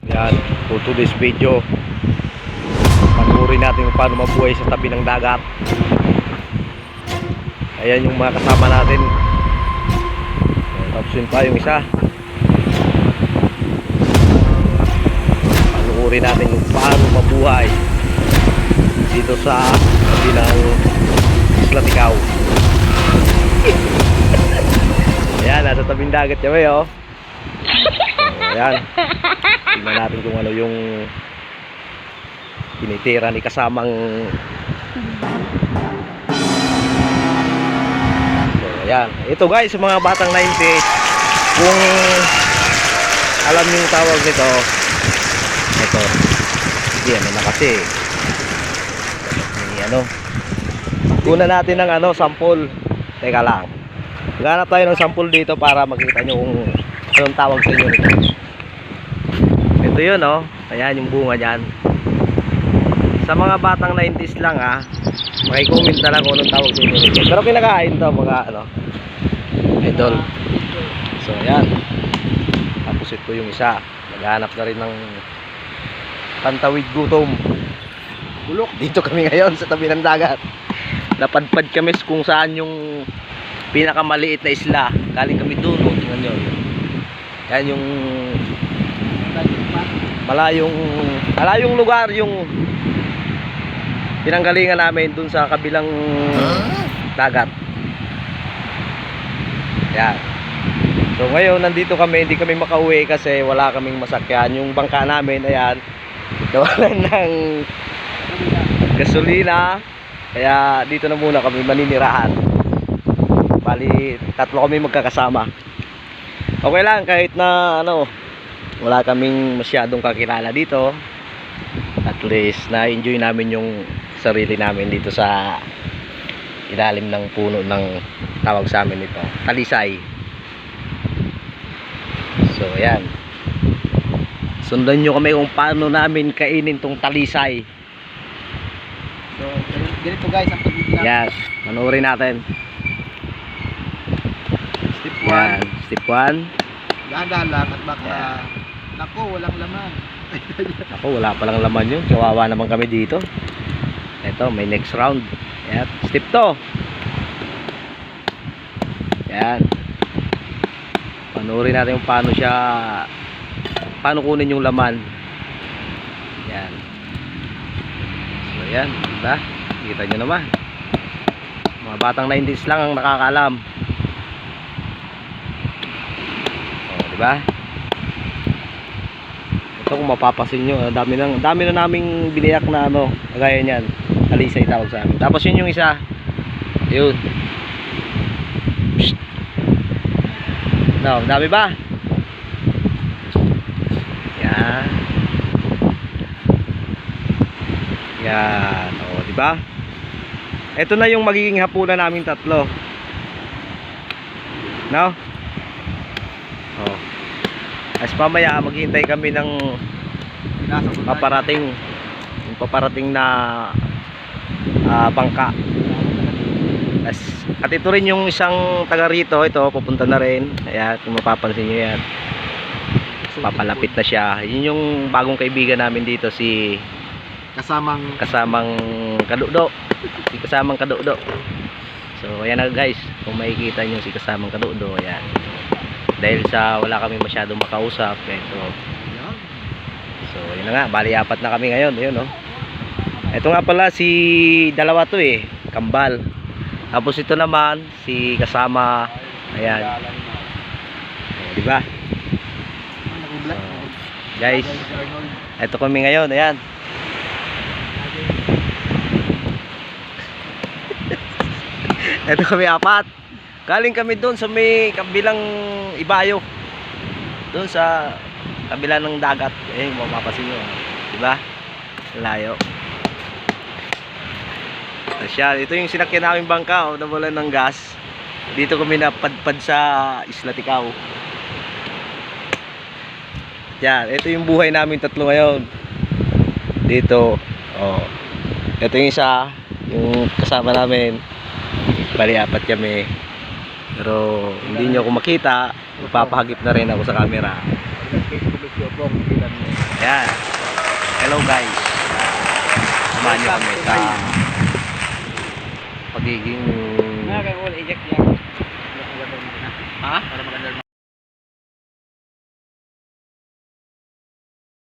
Yan, for today's video, panuorin natin kung paano mabuhay sa tabi ng dagat. Ayan yung mga kasama natin. Tapos yun pa yung isa. Panuorin natin kung paano mabuhay dito sa tabi ng Isla Ticao. Ayan, nasa tabing dagat kami, oh. Ayan, tingnan natin kung ano yung tinitira ni kasamang. So ayan, ito guys, sa mga batang 90s, kung alam niyo yung tawag nito, ito, hindi ano na kasi may ano, kuna natin ng ano, sample. Teka lang, maghanap tayo ng sample dito para makita nyo kung anong tawag sa inyo nito. Ito yun, oh. Ayan yung bunga dyan. Sa mga batang 90s lang, ha, makicomment na lang kung anong tawag sa inyo nito. Pero kinakain to mga ano, idol. So ayan, tapos ito yung isa, naghahanap na rin ng pantawid gutom. Bulok, dito kami ngayon sa tabi ng dagat. Napadpad kami kung saan yung pinakamaliit na isla. Galing kami doon, oh. Tingnan nyo. Yan yung malayong lugar, yung pinanggalingan namin dun sa kabilang dagat. Yan. So ngayon nandito kami, hindi kami makauwi kasi wala kaming masakyan. Yung bangka namin, ayan, nawalan ng gasolina, kaya dito na muna kami maninirahan. Bali, tatlo kami magkakasama. Okay lang kahit na ano, wala kaming masyadong kakilala dito. At least na-enjoy namin yung sarili namin dito sa ilalim ng puno ng tawag sa amin ito, talisay. So ayan, sundan nyo kami kung paano namin kainin tong talisay. So ganito guys ang pagbibilang. Yes, manoorin natin. Step 1. Yan, step 1. Dahan-dahan lang at baka nako walang laman. Ako, wala palang laman yun. Kawawa naman kami dito. Ito, may next round. Yan, step 2. Yan. Panoorin natin kung paano siya, paano kunin yung laman. Yan. So yan, diba? Kita nyo naman, mga batang 90s lang ang nakakaalam. O, diba? Ito kung mapapasin nyo, dami na naming biniyak na ano, kagaya nyan, talisay tawag sa amin. Tapos yun yung isa, yun. Psst. No, dami ba? Yan. Yan, o, diba? Ito na yung magiging hapunan namin tatlo. No? O. As pamaya maghihintay kami ng paparating, yung paparating na bangka. At ito rin yung isang taga rito, ito pupunta na rin. Ayan, kung mapapansin nyo yan, papalapit na siya. Yun yung bagong kaibigan namin dito, si kasamang Kadudo. Si kasamang Kadudo. So ayan na guys, kung makikita nyo si kasamang Kadudo, ayan. Dahil sa wala kami masyadong makausap, ito. So yun na nga, bali apat na kami ngayon. Ayun, oh. Ito nga pala si dalawa to, kambal. Tapos ito naman si kasama, ayan. Diba? So, guys, ito kami ngayon, ayan. Ito kami apat. Galing kami doon sa may kabilang ibayo, doon sa kabila ng dagat. Eh, mapapasin nyo, diba? Layo. Siya, ito yung sinakyan namin bangka, nawalan ng gas. Dito kami napadpad sa Isla Ticao. Yan, ito yung buhay namin tatlo ngayon. Dito, oh. Ito yung isa, yung kasama namin. Bali apat kami. Pero hindi nyo ako makita, magpapahagip na rin ako sa camera. Ayan. Hello guys. Samahan nyo kami sa pagiging Kaya eject yan. ha? Para maganda